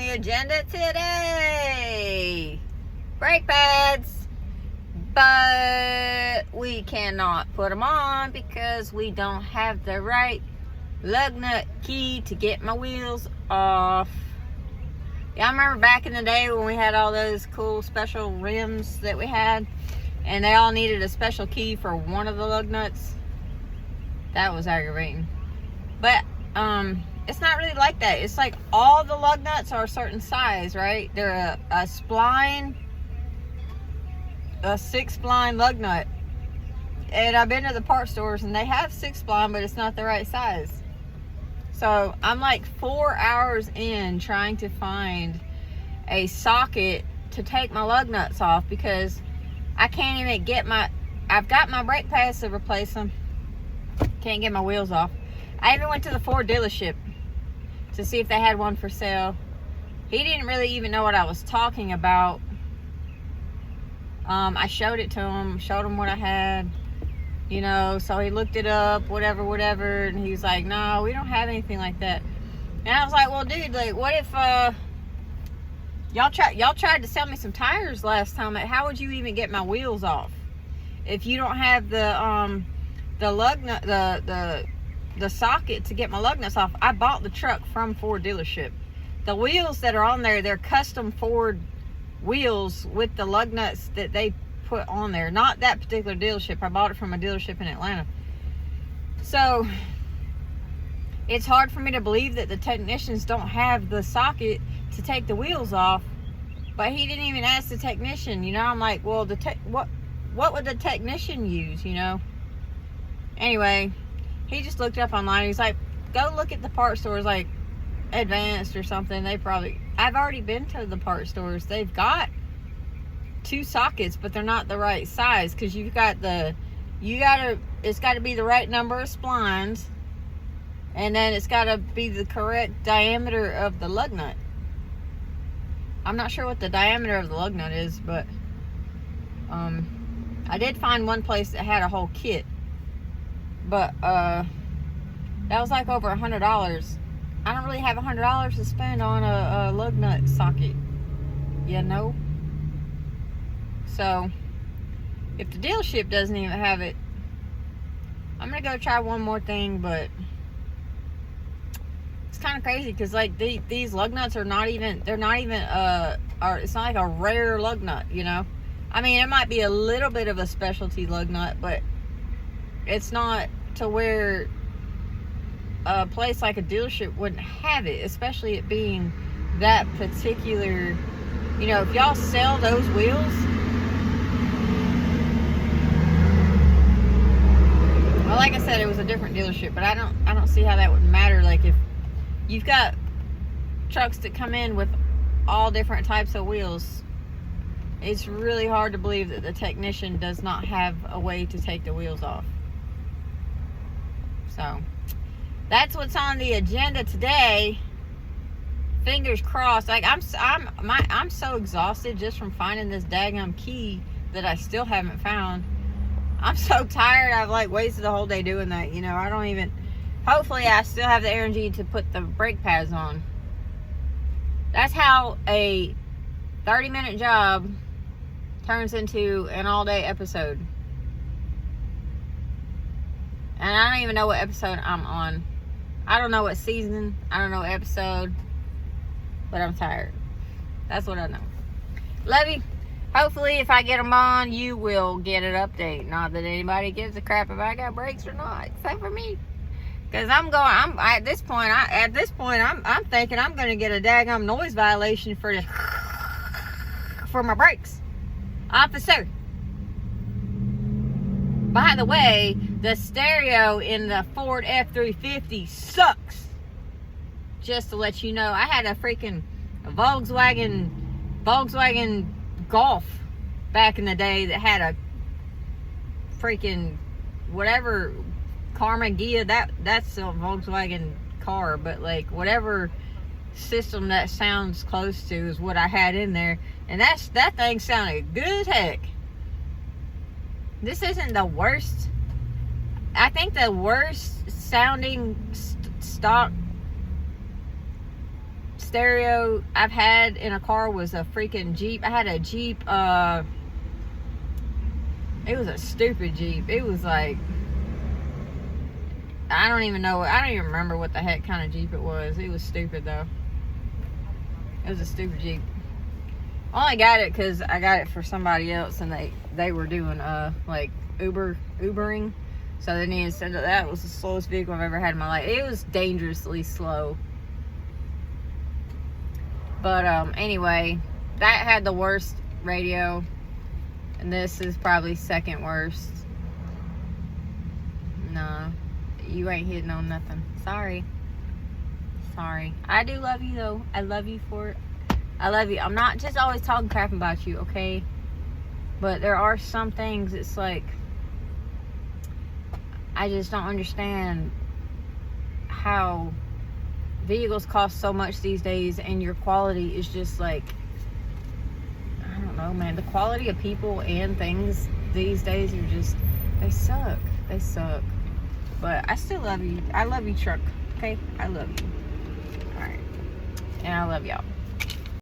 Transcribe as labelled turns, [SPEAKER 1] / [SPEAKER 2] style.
[SPEAKER 1] the agenda today? Brake pads. But we cannot put them on because we don't have the right lug nut key to get my wheels off. Yeah, I remember back in the day when we had all those cool special rims that we had, and they all needed a special key for one of the lug nuts. That was aggravating. But it's not really like that. It's like all the lug nuts are a certain size, right? They're a spline, a 6-spline lug nut. And I've been to the part stores and they have 6-spline, but it's not the right size. So I'm like 4 hours in trying to find a socket to take my lug nuts off because I can't even get I've got my brake pads to replace them. Can't get my wheels off. I even went to the Ford dealership to see if they had one for sale. He didn't really even know what I was talking about. I showed it to him, showed him what I had, you know, so he looked it up, whatever, and he was like, no, we don't have anything like that. And I was like, well, dude, like, what if, y'all tried to sell me some tires last time, how would you even get my wheels off? If you don't have the lug nut, the socket to get my lug nuts off. I bought the truck from Ford dealership. The wheels that are on there, they're custom Ford wheels with the lug nuts that they put on there. Not that particular dealership. I bought it from a dealership in Atlanta. So it's hard for me to believe that the technicians don't have the socket to take the wheels off. But he didn't even ask the technician, you know. I'm like, well, what would the technician use, you know? Anyway, he just looked up online. He's like, go look at the part stores like Advanced or something. I've already been to the part stores. They've got 2 sockets, but they're not the right size because it's got to be the right number of splines, and then it's got to be the correct diameter of the lug nut. I'm not sure what the diameter of the lug nut is, but I did find one place that had a whole kit, but that was like over $100. I don't really have $100 to spend on a lug nut socket, you know. So if the dealership doesn't even have it, I'm gonna go try one more thing. But it's kind of crazy because like these lug nuts are not even, it's not like a rare lug nut, you know. I mean, it might be a little bit of a specialty lug nut, but it's not to where a place like a dealership wouldn't have it, especially it being that particular, you know. If y'all sell those wheels, well, like I said, it was a different dealership, but I don't see how that would matter. Like, if you've got trucks that come in with all different types of wheels, it's really hard to believe that the technician does not have a way to take the wheels off. So that's what's on the agenda today. Fingers crossed. Like, I'm so exhausted just from finding this daggum key that I still haven't found. I'm so tired. I've like wasted the whole day doing that, you know. Hopefully I still have the energy to put the brake pads on. That's how a 30-minute job turns into an all-day episode. And I don't even know what episode I'm on. I don't know what season. I don't know what episode. But I'm tired. That's what I know. Love you. Hopefully, if I get them on, you will get an update. Not that anybody gives a crap if I got brakes or not, except for me. Because at this point, I'm thinking I'm going to get a daggum noise violation for my brakes. Officer. By the way, the stereo in the Ford F-350 sucks. Just to let you know, I had a freaking Volkswagen Golf back in the day that had a freaking whatever Karma Gia. That's a Volkswagen car, but like whatever system that sounds close to is what I had in there, and that thing sounded good as heck. This isn't the worst. I think the worst sounding stock stereo I've had in a car was a freaking Jeep. I had a Jeep, it was a stupid Jeep. It was like, I don't even remember what the heck kind of Jeep it was. It was stupid though. It was a stupid Jeep. I only got it because I got it for somebody else, and they were doing like Ubering, so they needed to send it. That was the slowest vehicle I've ever had in my life. It was dangerously slow. But anyway, that had the worst radio, and this is probably second worst. No, you ain't hitting on nothing. Sorry. I do love you though. I love you for it. I love you. I'm not just always talking crap about you, okay? But there are some things, it's like, I just don't understand how vehicles cost so much these days, and your quality is just like, I don't know, man. The quality of people and things these days are just, they suck. But I still love you. I love you, truck, okay? I love you. All right. And I love y'all.